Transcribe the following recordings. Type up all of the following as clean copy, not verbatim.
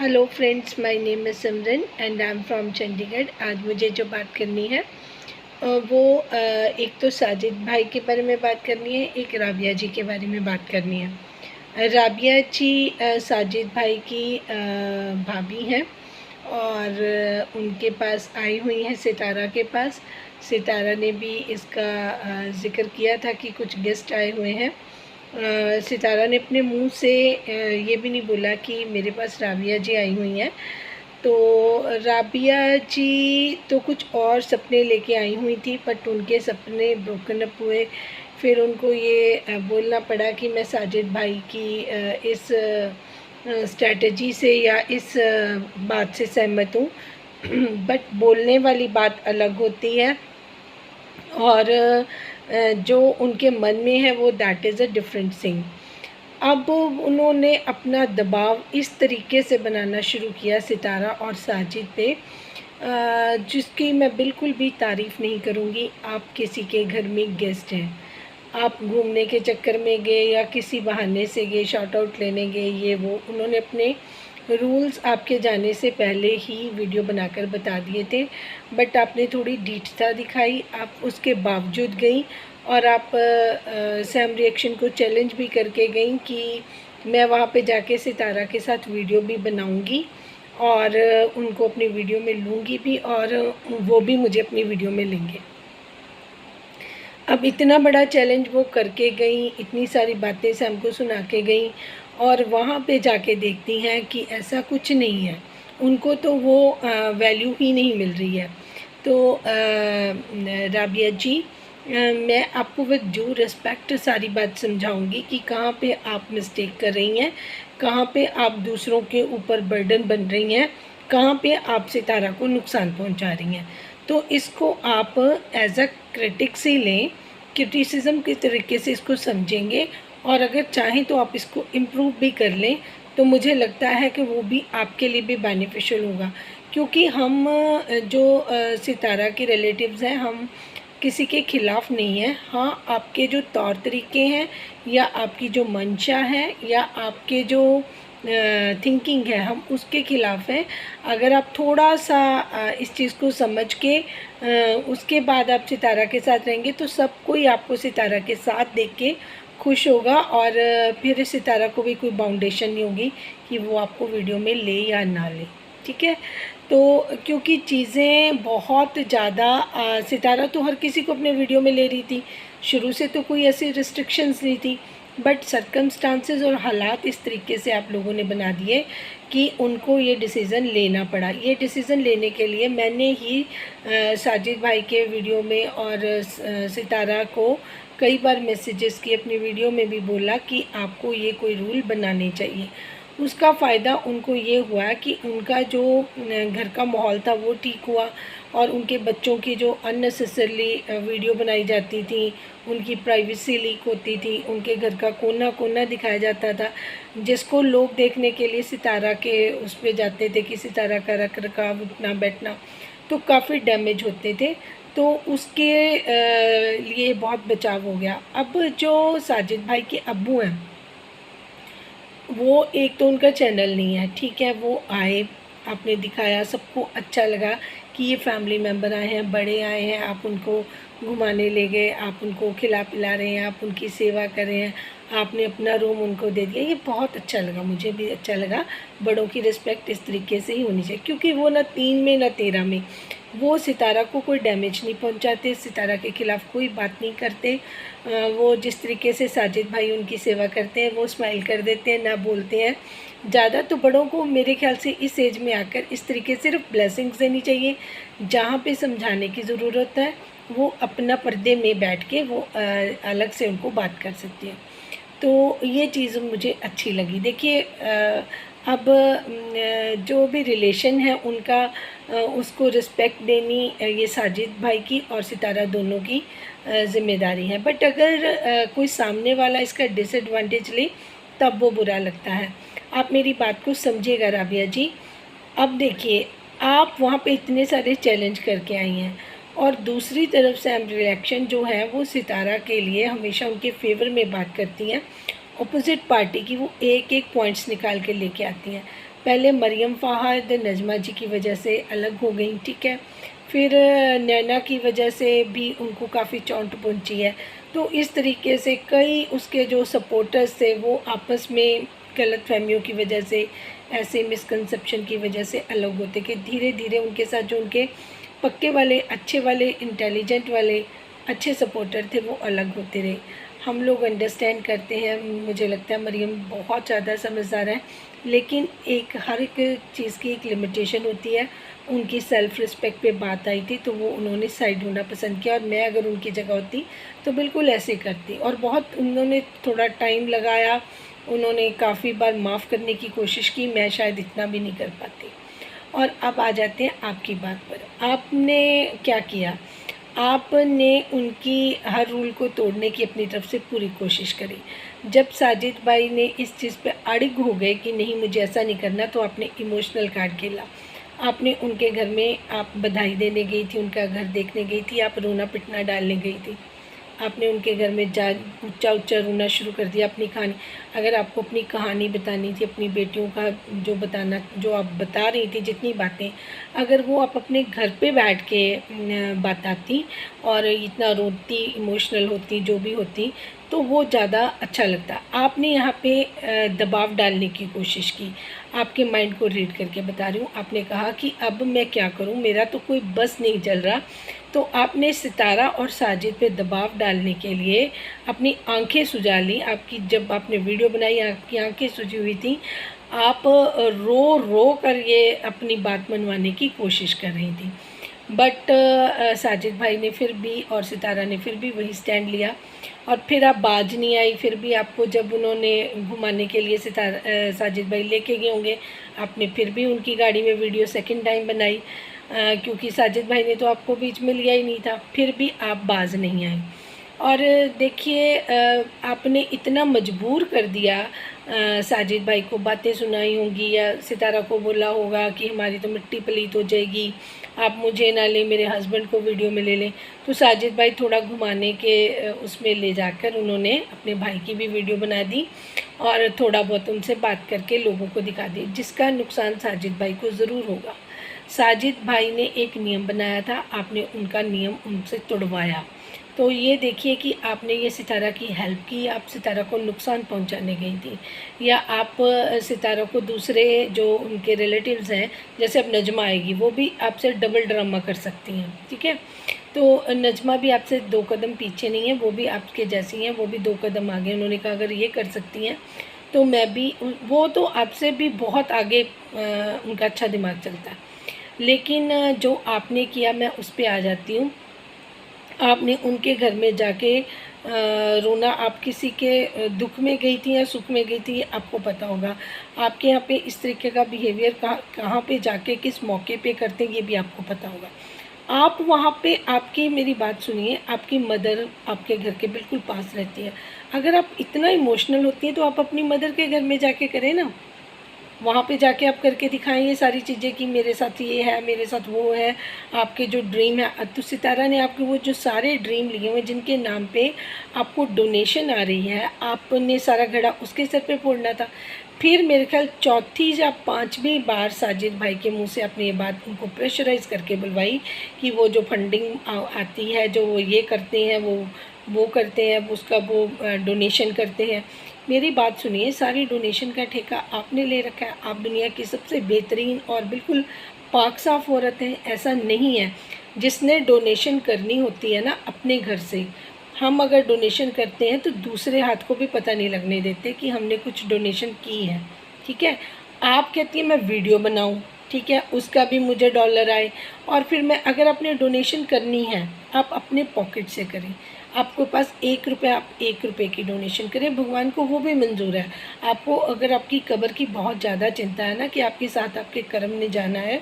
Hello friends, my name is Simran and I am from Chandigarh. आज मुझे जो बात करनी है वो एक तो साजिद भाई के बारे में बात करनी है, एक राबिया जी के बारे में बात करनी है। राबिया जी साजिद भाई की भाभी हैं और उनके पास आई हुई हैं सितारा के पास। सितारा ने भी इसका ज़िक्र किया था कि कुछ गेस्ट आए हुए हैं। सितारा ने अपने मुंह से ये भी नहीं बोला कि मेरे पास राबिया जी आई हुई हैं। तो राबिया जी तो कुछ और सपने लेके आई हुई थी, बट उनके सपने ब्रोकन अप हुए। फिर उनको ये बोलना पड़ा कि मैं साजिद भाई की इस स्ट्रैटेजी से या इस बात से सहमत हूँ। बट बोलने वाली बात अलग होती है और जो उनके मन में है वो that is a different thing. अब उन्होंने अपना दबाव इस तरीके से बनाना शुरू किया सितारा और साजिद पे, जिसकी मैं बिल्कुल भी तारीफ़ नहीं करूँगी। आप किसी के घर में गेस्ट हैं, आप घूमने के चक्कर में गए या किसी बहाने से गए, शॉर्ट आउट लेने गए, ये वो उन्होंने अपने रूल्स आपके जाने से पहले ही वीडियो बनाकर बता दिए थे, बट आपने थोड़ी ढीठता दिखाई। आप उसके बावजूद गई और आप सैम रिएक्शन को चैलेंज भी करके गई कि मैं वहाँ पे जाके सितारा के साथ वीडियो भी बनाऊंगी और उनको अपनी वीडियो में लूँगी भी और वो भी मुझे अपनी वीडियो में लेंगे। अब इतना बड़ा चैलेंज वो करके गई, इतनी सारी बातें सैम को सुना के गई और वहाँ पे जाके देखती हैं कि ऐसा कुछ नहीं है, उनको तो वो वैल्यू ही नहीं मिल रही है। तो राबिया जी, मैं आपको विद ड्यू रिस्पेक्ट सारी बात समझाऊंगी कि कहाँ पे आप मिस्टेक कर रही हैं, कहाँ पे आप दूसरों के ऊपर बर्डन बन रही हैं, कहाँ पे आप सितारा को नुकसान पहुंचा रही हैं। तो इसको आप एज अ क्रिटिक्स ही लें, क्रिटिसिज्म के तरीके से इसको समझेंगे और अगर चाहें तो आप इसको इम्प्रूव भी कर लें, तो मुझे लगता है कि वो भी आपके लिए भी बेनिफिशियल होगा। क्योंकि हम जो सितारा के रिलेटिव्स हैं, हम किसी के ख़िलाफ़ नहीं है। हाँ, आपके जो तौर तरीके हैं या आपकी जो मंशा है या आपके जो थिंकिंग है, हम उसके ख़िलाफ़ हैं। अगर आप थोड़ा सा इस चीज़ को समझ के उसके बाद आप सितारा के साथ रहेंगे तो सब कोई आपको सितारा के साथ देख के खुश होगा और फिर सितारा को भी कोई बाउंडेशन नहीं होगी कि वो आपको वीडियो में ले या ना ले। ठीक है, तो क्योंकि चीज़ें बहुत ज़्यादा सितारा तो हर किसी को अपने वीडियो में ले रही थी, शुरू से तो कोई ऐसी रिस्ट्रिक्शंस नहीं थी, बट सर्कमस्टांसेस और हालात इस तरीके से आप लोगों ने बना दिए कि उनको ये डिसीज़न लेना पड़ा। ये डिसीज़न लेने के लिए मैंने ही साजिद भाई के वीडियो में और सितारा को कई बार मैसेजेस किए, अपनी वीडियो में भी बोला कि आपको ये कोई रूल बनाने चाहिए। उसका फ़ायदा उनको ये हुआ कि उनका जो घर का माहौल था वो ठीक हुआ और उनके बच्चों की जो अननेसेसरली वीडियो बनाई जाती थी, उनकी प्राइवेसी लीक होती थी, उनके घर का कोना कोना दिखाया जाता था, जिसको लोग देखने के लिए सितारा के उस पे जाते थे कि सितारा का रख रखाव, उठना बैठना, तो काफ़ी डैमेज होते थे। तो उसके लिए बहुत बचाव हो गया। अब जो साजिद भाई के अब्बू हैं, वो एक तो उनका चैनल नहीं है, ठीक है, वो आए, आपने दिखाया, सबको अच्छा लगा कि ये फैमिली मेम्बर आए हैं, बड़े आए हैं, आप उनको घुमाने ले गए, आप उनको खिला पिला रहे हैं, आप उनकी सेवा कर रहे हैं, आपने अपना रूम उनको दे दिया, ये बहुत अच्छा लगा, मुझे भी अच्छा लगा। बड़ों की रिस्पेक्ट इस तरीके से ही होनी चाहिए, क्योंकि वो ना 3 में ना 13 में वो सितारा को कोई डैमेज नहीं पहुंचाते, सितारा के ख़िलाफ़ कोई बात नहीं करते। वो जिस तरीके से साजिद भाई उनकी सेवा करते हैं, वो स्माइल कर देते हैं, ना बोलते हैं ज़्यादा। तो बड़ों को मेरे ख्याल से इस एज में आकर इस तरीके से सिर्फ ब्लेसिंग्स देनी चाहिए। जहाँ पे समझाने की ज़रूरत है वो अपना पर्दे में बैठ के वो अलग से उनको बात कर सकती है। तो ये चीज़ मुझे अच्छी लगी। देखिए, अब जो भी रिलेशन है उनका उसको रिस्पेक्ट देनी ये साजिद भाई की और सितारा दोनों की ज़िम्मेदारी है। बट अगर कोई सामने वाला इसका डिसएडवांटेज ले तब वो बुरा लगता है। आप मेरी बात को समझिएगा राबिया जी। अब देखिए, आप वहाँ पे इतने सारे चैलेंज करके आई हैं और दूसरी तरफ सैम रिएक्शन जो है वो सितारा के लिए हमेशा उनके फेवर में बात करती हैं अपोजिट पार्टी की वो एक एक पॉइंट्स निकाल के लेके आती हैं। पहले मरियम फ़ाहद नजमा जी की वजह से अलग हो गई, ठीक है, फिर नैना की वजह से भी उनको काफ़ी चोट पहुंची है। तो इस तरीके से कई उसके जो सपोर्टर्स थे वो आपस में गलत फहमियों की वजह से, ऐसे मिसकंसेप्शन की वजह से अलग होते कि धीरे धीरे उनके साथ जो उनके पक्के वाले, अच्छे वाले, इंटेलिजेंट वाले, अच्छे सपोर्टर थे वो अलग होते रहे। हम लोग अंडरस्टैंड करते हैं, मुझे लगता है मरियम बहुत ज़्यादा समझदार है, लेकिन एक हर एक चीज़ की एक लिमिटेशन होती है। उनकी सेल्फ़ रिस्पेक्ट पे बात आई थी तो वो उन्होंने साइड होना पसंद किया, और मैं अगर उनकी जगह होती तो बिल्कुल ऐसे करती। और बहुत उन्होंने थोड़ा टाइम लगाया, उन्होंने काफ़ी बार माफ़ करने की कोशिश की, मैं शायद इतना भी नहीं कर पाती। और अब आ जाते हैं आपकी बात पर। आपने क्या किया? आपने उनकी हर रूल को तोड़ने की अपनी तरफ से पूरी कोशिश करी। जब साजिद भाई ने इस चीज़ पे अड़िग हो गए कि नहीं मुझे ऐसा नहीं करना, तो आपने इमोशनल कार्ड खेला। आपने उनके घर में आप बधाई देने गई थी, उनका घर देखने गई थी, आप रोना पिटना डालने गई थी। आपने उनके घर में जा ऊँचा ऊँचा रोना शुरू कर दिया अपनी कहानी। अगर आपको अपनी कहानी बतानी थी, अपनी बेटियों का जो आप बता रही थी जितनी बातें, अगर वो आप अपने घर पे बैठ के बताती और इतना रोती, इमोशनल होती, जो भी होती, तो वो ज़्यादा अच्छा लगता। आपने यहाँ पे दबाव डालने की कोशिश की। आपके माइंड को रीड करके बता रही हूँ। आपने कहा कि अब मैं क्या करूँ, मेरा तो कोई बस नहीं चल रहा। तो आपने सितारा और साजिद पे दबाव डालने के लिए अपनी आंखें सुजा ली। आपकी जब आपने वीडियो बनाई, आपकी आंखें सुजी हुई थी। आप रो रो कर ये अपनी बात मनवाने की कोशिश कर रही थी, बट साजिद भाई ने फिर भी और सितारा ने फिर भी वही स्टैंड लिया। और फिर आप बाज नहीं आई। फिर भी आपको जब उन्होंने घुमाने के लिए साजिद भाई लेके गए होंगे, आपने फिर भी उनकी गाड़ी में वीडियो सेकंड टाइम बनाई, क्योंकि साजिद भाई ने तो आपको बीच में लिया ही नहीं था। फिर भी आप बाज नहीं आई। और देखिए, आपने इतना मजबूर कर दिया, साजिद भाई को बातें सुनाई होंगी या सितारा को बोला होगा कि हमारी तो मिट्टी पलीत हो जाएगी, आप मुझे ना लें, मेरे हस्बैंड को वीडियो में ले लें। तो साजिद भाई थोड़ा घुमाने के उसमें ले जाकर उन्होंने अपने भाई की भी वीडियो बना दी और थोड़ा बहुत उनसे बात करके लोगों को दिखा दी, जिसका नुकसान साजिद भाई को ज़रूर होगा। साजिद भाई ने एक नियम बनाया था, आपने उनका नियम उनसे तोड़वाया। तो ये देखिए कि आपने ये सितारा की हेल्प की, आप सितारा को नुकसान पहुंचाने गई थी, या आप सितारा को दूसरे जो उनके रिलेटिव्स हैं, जैसे अब नजमा आएगी, वो भी आपसे डबल ड्रामा कर सकती हैं, ठीक है। तो नजमा भी आपसे 2 कदम पीछे नहीं है, वो भी आपके जैसी हैं, वो भी 2 कदम आगे। उन्होंने कहा अगर ये कर सकती हैं तो मैं भी, वो तो आपसे भी बहुत आगे, उनका अच्छा दिमाग चलता है। लेकिन जो आपने किया, मैं उस पर आ जाती हूँ। आपने उनके घर में जाके रोना, आप किसी के दुख में गई थी या सुख में गई थी, आपको पता होगा। आपके यहाँ पे इस तरीके का बिहेवियर कहाँ पे जाके किस मौके पे करते हैं, ये भी आपको पता होगा। आप वहाँ पे, आपकी मेरी बात सुनिए, आपकी मदर आपके घर के बिल्कुल पास रहती है। अगर आप इतना इमोशनल होती हैं तो आप अपनी मदर के घर में जाके करें ना, वहाँ पे जाके आप करके दिखाएं ये सारी चीज़ें कि मेरे साथ ये है, मेरे साथ वो है, आपके जो ड्रीम है। तो सितारा ने आपके वो जो सारे ड्रीम लिए हुए जिनके नाम पे आपको डोनेशन आ रही है, आपने सारा घड़ा उसके सर पे फोड़ना था। फिर मेरे ख्याल चौथी या 5वीं बार साजिद भाई के मुंह से आपने ये बात उनको प्रेशराइज़ करके बुलवाई कि वो जो फंडिंग आती है, जो वो ये करते हैं, वो करते हैं, उसका वो डोनेशन करते हैं। मेरी बात सुनिए, सारी डोनेशन का ठेका आपने ले रखा है। आप दुनिया की सबसे बेहतरीन और बिल्कुल पाक साफ औरत हैं। ऐसा नहीं है, जिसने डोनेशन करनी होती है ना अपने घर से, हम अगर डोनेशन करते हैं तो दूसरे हाथ को भी पता नहीं लगने देते कि हमने कुछ डोनेशन की है, ठीक है। आप कहती हैं मैं वीडियो बनाऊं, ठीक है, उसका भी मुझे डॉलर आए, और फिर मैं, अगर आपने डोनेशन करनी है आप अपने पॉकेट से करें। आपके पास 1 रुपया, आप 1 रुपये की डोनेशन करें, भगवान को वो भी मंजूर है। आपको अगर आपकी कब्र की बहुत ज़्यादा चिंता है ना कि आपके साथ आपके कर्म ने जाना है,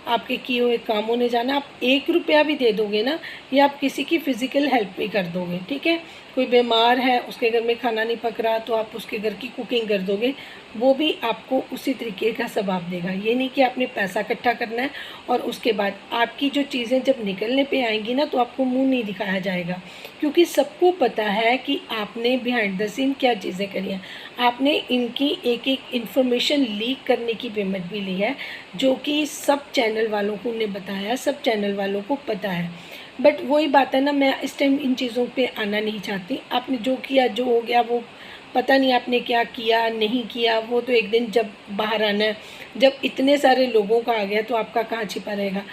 आपके किए हुए कामों ने जाना। आप 1 रुपया भी दे दोगे ना, या आप किसी की फ़िज़िकल हेल्प भी कर दोगे, ठीक है। कोई बीमार है, उसके घर में खाना नहीं पक रहा, तो आप उसके घर की कुकिंग कर दोगे, वो भी आपको उसी तरीके का सवाब देगा। ये नहीं कि आपने पैसा इकट्ठा करना है और उसके बाद आपकी जो चीज़ें जब निकलने पे आएंगी ना, तो आपको मुंह नहीं दिखाया जाएगा, क्योंकि सबको पता है कि आपने बिहाइंड द सीन क्या चीज़ें करी हैं। आपने इनकी एक एक इन्फॉर्मेशन लीक करने की पेमेंट भी ली है, जो कि सब चैनल वालों को उन्हें बताया, सब चैनल वालों को पता है। बट वही बात है ना, मैं इस टाइम इन चीज़ों पे आना नहीं चाहती। आपने जो किया, जो हो गया, वो पता नहीं आपने क्या किया नहीं किया, वो तो एक दिन जब बाहर आना है, जब इतने सारे लोगों का आ गया तो आपका कहाँ छिपा रहेगा।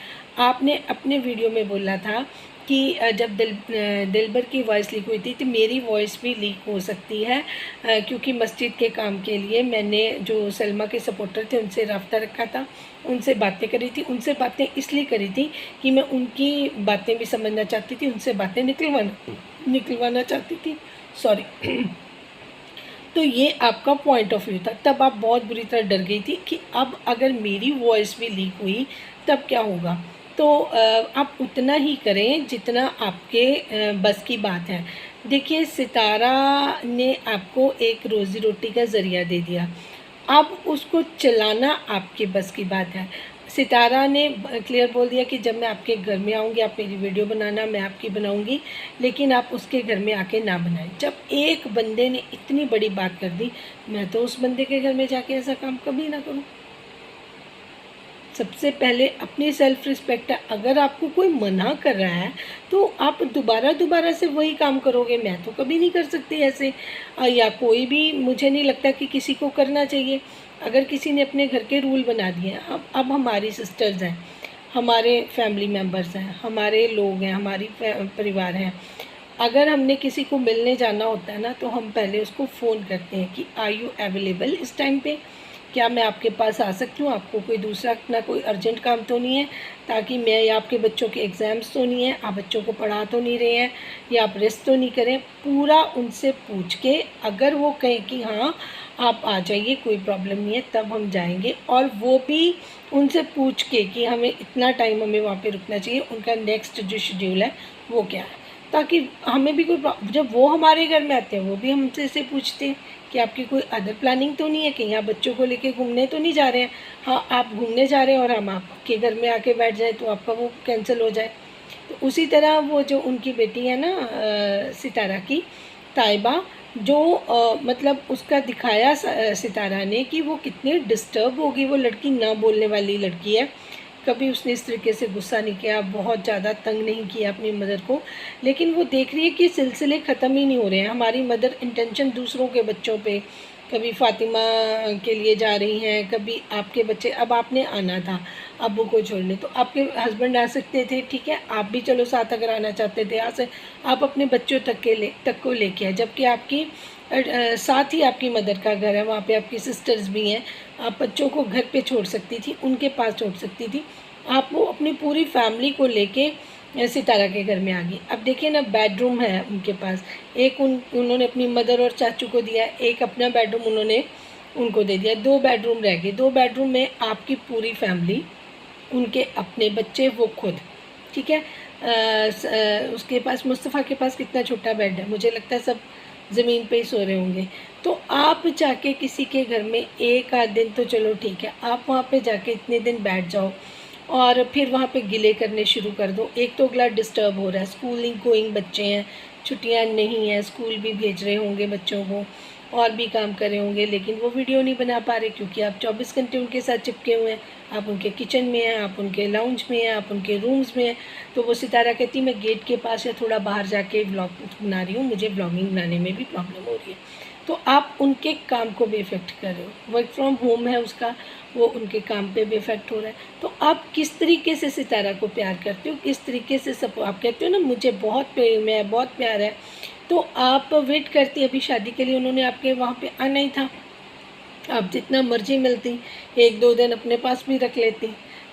आपने अपने वीडियो में बोला था कि जब दिलबर की वॉइस लीक हुई थी, तो मेरी वॉइस भी लीक हो सकती है, क्योंकि मस्जिद के काम के लिए मैंने जो सलमा के सपोर्टर थे उनसे रब्ता रखा था, उनसे बातें करी थी। उनसे बातें इसलिए करी थी कि मैं उनकी बातें भी समझना चाहती थी, उनसे बातें निकलवाना चाहती थी, सॉरी। तो ये आपका पॉइंट ऑफ व्यू था। तब आप बहुत बुरी तरह डर गई थी कि अब अगर मेरी वॉइस भी लीक हुई तब क्या होगा। तो आप उतना ही करें जितना आपके बस की बात है। देखिए, सितारा ने आपको एक रोज़ी रोटी का ज़रिया दे दिया, अब उसको चलाना आपके बस की बात है। सितारा ने क्लियर बोल दिया कि जब मैं आपके घर में आऊँगी, आप मेरी वीडियो बनाना, मैं आपकी बनाऊँगी, लेकिन आप उसके घर में आके ना बनाएं। जब एक बंदे ने इतनी बड़ी बात कर दी, मैं तो उस बंदे के घर में जाके ऐसा काम कभी ना करूँ। सबसे पहले अपनी सेल्फ रिस्पेक्ट है। अगर आपको कोई मना कर रहा है तो आप दोबारा से वही काम करोगे। मैं तो कभी नहीं कर सकती ऐसे, या कोई भी, मुझे नहीं लगता कि किसी को करना चाहिए। अगर किसी ने अपने घर के रूल बना दिए हैं, अब हमारी सिस्टर्स हैं, हमारे फैमिली मेम्बर्स हैं, हमारे लोग हैं, हमारी परिवार हैं, अगर हमने किसी को मिलने जाना होता है ना, तो हम पहले उसको फ़ोन करते हैं कि आर यू अवेलेबल इस टाइम पे, क्या मैं आपके पास आ सकती हूँ, आपको कोई दूसरा अपना कोई अर्जेंट काम तो नहीं है, ताकि मैं, या आपके बच्चों के एग्ज़ाम्स तो नहीं है, आप बच्चों को पढ़ा तो नहीं रहे हैं, या आप रेस्ट तो नहीं करें। पूरा उनसे पूछ के अगर वो कहें कि हाँ आप आ जाइए, कोई प्रॉब्लम नहीं है, तब हम जाएंगे। और वो भी उनसे पूछ के कि हमें इतना टाइम हमें वहाँ पे रुकना चाहिए, उनका नेक्स्ट जो शेड्यूल है वो क्या है, ताकि हमें भी कोई, जब वो हमारे घर में आते हैं वो भी हमसे से पूछते हैं कि आपकी कोई अदर प्लानिंग तो नहीं है, कि यहाँ बच्चों को लेके घूमने तो नहीं जा रहे हैं। हाँ, आप घूमने जा रहे हैं और हम आपके घर में आके बैठ जाए तो आपका वो कैंसिल हो जाए। तो उसी तरह वो जो उनकी बेटी है ना, सितारा की, ताइबा, जो मतलब उसका दिखाया सितारा ने कि वो कितनी डिस्टर्ब होगी। वो लड़की ना बोलने वाली लड़की है, कभी उसने इस तरीके से गुस्सा नहीं किया, बहुत ज़्यादा तंग नहीं किया अपनी मदर को। लेकिन वो देख रही है कि सिलसिले ख़त्म ही नहीं हो रहे हैं। हमारी मदर इंटेंशन दूसरों के बच्चों पे, कभी फ़ातिमा के लिए जा रही हैं, कभी आपके बच्चे। अब आपने आना था अब्बू को छोड़ने, तो आपके हस्बैंड आ सकते थे, ठीक है, आप भी चलो साथ अगर आना चाहते थे आ सकते, आप अपने बच्चों तक को लेके आए, जबकि आपकी साथ ही आपकी मदर का घर है, वहाँ पे आपकी सिस्टर्स भी हैं, आप बच्चों को घर पे छोड़ सकती थी, उनके पास छोड़ सकती थी। आप वो अपनी पूरी फैमिली को लेके सितारा के घर में आ गई। अब देखिए ना, बेडरूम है उनके पास, एक उन्होंने अपनी मदर और चाचू को दिया, एक अपना बेडरूम उन्होंने उनको दे दिया, 2 बेडरूम रह गए। 2 बेडरूम में आपकी पूरी फैमिली, उनके अपने बच्चे, वो खुद, ठीक है। उसके पास, मुस्तफ़ा के पास कितना छोटा बेड है, मुझे लगता है सब ज़मीन पे ही सो रहे होंगे। तो आप जाके किसी के घर में एक आध दिन तो चलो ठीक है, आप वहाँ पे जाके इतने दिन बैठ जाओ और फिर वहाँ पे गिले करने शुरू कर दो। एक तो अगला डिस्टर्ब हो रहा है, स्कूलिंग गोइंग बच्चे हैं, छुट्टियाँ नहीं हैं, स्कूल भी भेज रहे होंगे बच्चों को और भी काम कर रहे होंगे, लेकिन वो वीडियो नहीं बना पा रहे क्योंकि आप 24 घंटे उनके साथ चिपके हुए हैं। आप उनके किचन में हैं, आप उनके लाउंज में हैं, आप उनके रूम्स में हैं। तो वो सितारा कहती मैं गेट के पास या थोड़ा बाहर जाके व्लॉग बना रही हूँ, मुझे व्लॉगिंग बनाने में भी प्रॉब्लम हो रही है। तो आप उनके काम को भी इफ़ेक्ट कर रहे हो। वर्क फ्रॉम होम है उसका, वो उनके काम पे भी इफ़ेक्ट हो रहा है। तो आप किस तरीके से सितारा को प्यार करते हो, किस तरीके से सब आप कहते हो ना मुझे बहुत प्रेम है, बहुत प्यार है, तो आप वेट करती, अभी शादी के लिए उन्होंने आपके वहाँ पे आना ही था, आप जितना मर्जी मिलती, 1-2 दिन अपने पास भी रख लेती।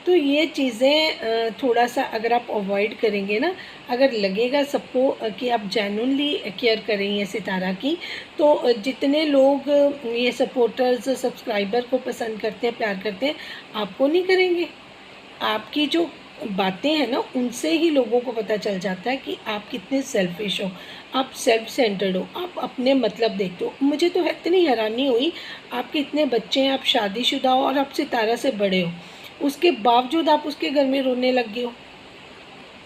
तो ये चीज़ें थोड़ा सा अगर आप अवॉइड करेंगे ना, अगर लगेगा सबको कि आप जेन्युइनली केयर कर रही हैं सितारा की, तो जितने लोग ये सपोर्टर्स, सब्सक्राइबर को पसंद करते हैं, प्यार करते हैं, आपको नहीं करेंगे। आपकी जो बातें हैं ना, उनसे ही लोगों को पता चल जाता है कि आप कितने सेल्फिश हो, आप सेल्फ सेंटर्ड हो, आप अपने मतलब देखते हो। मुझे तो इतनी हैरानी हुई, आपके इतने बच्चे हैं, आप शादीशुदा हो और आप सितारा से बड़े हो, उसके बावजूद आप उसके घर में रोने लग गए हो,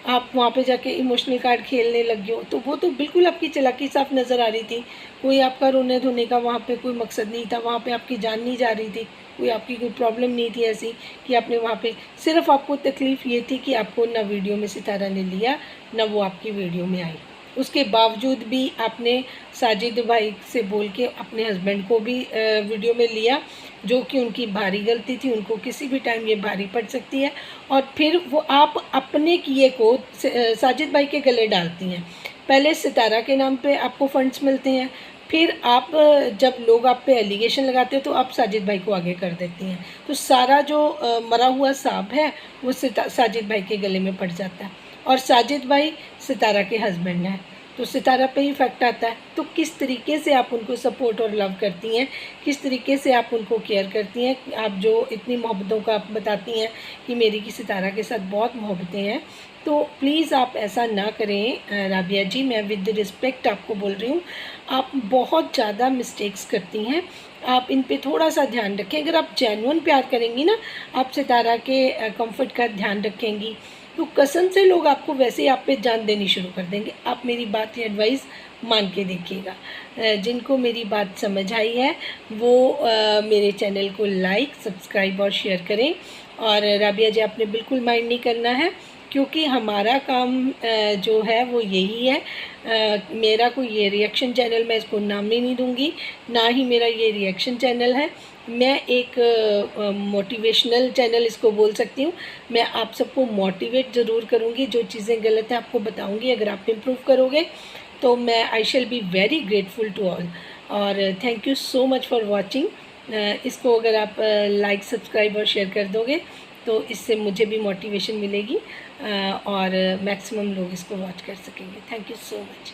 आप वहाँ पे जाके इमोशनल कार्ड खेलने लग गए हो। तो वो तो बिल्कुल आपकी चालाकी साफ नज़र आ रही थी। कोई आपका रोने धोने का वहाँ पे कोई मकसद नहीं था, वहाँ पे आपकी जान नहीं जा रही थी, कोई आपकी कोई प्रॉब्लम नहीं थी ऐसी कि आपने वहाँ पे, सिर्फ आपको तकलीफ़ ये थी कि आपको ना वीडियो में सितारा ने लिया, ना वो आपकी वीडियो में आई। उसके बावजूद भी आपने साजिद भाई से बोल के अपने हस्बैंड को भी वीडियो में लिया, जो कि उनकी भारी गलती थी, उनको किसी भी टाइम ये भारी पड़ सकती है। और फिर वो आप अपने किए को साजिद भाई के गले डालती हैं। पहले सितारा के नाम पे आपको फंड्स मिलते हैं, फिर आप जब लोग आप पे एलिगेशन लगाते हो तो आप साजिद भाई को आगे कर देती हैं। तो सारा जो मरा हुआ सांप है वो साजिद भाई के गले में पड़ जाता है, और साजिद भाई सितारा के हस्बैंड हैं, तो सितारा पे ही इफेक्ट आता है। तो किस तरीके से आप उनको सपोर्ट और लव करती हैं, किस तरीके से आप उनको केयर करती हैं, आप जो इतनी मोहब्बतों का आप बताती हैं कि मेरी की सितारा के साथ बहुत मोहब्बतें हैं, तो प्लीज़ आप ऐसा ना करें राबिया जी, मैं विद रिस्पेक्ट आपको बोल रही हूँ। आप बहुत ज़्यादा मिस्टेक्स करती हैं, आप इन पे थोड़ा सा ध्यान रखें। अगर आप जेन्युइन प्यार करेंगी ना, आप सितारा के कंफर्ट का ध्यान रखेंगी, तो कसम से लोग आपको वैसे ही आप पे जान देनी शुरू कर देंगे। आप मेरी बात या एडवाइस मान के देखिएगा। जिनको मेरी बात समझ आई है वो मेरे चैनल को लाइक, सब्सक्राइब और शेयर करें। और राबिया जी, आपने बिल्कुल माइंड नहीं करना है, क्योंकि हमारा काम जो है वो यही है। मेरा कोई ये रिएक्शन चैनल, मैं इसको नाम ही नहीं दूंगी, ना ही मेरा ये रिएक्शन चैनल है। मैं एक मोटिवेशनल चैनल इसको बोल सकती हूँ। मैं आप सबको मोटिवेट ज़रूर करूँगी, जो चीज़ें गलत हैं आपको बताऊँगी, अगर आप इम्प्रूव करोगे तो मैं I shall be very grateful to all. और thank you so much for watching. इसको अगर आप लाइक, सब्सक्राइब और शेयर कर दोगे तो इससे मुझे भी मोटिवेशन मिलेगी और मैक्सिमम लोग इसको वॉच कर सकेंगे। Thank you so much.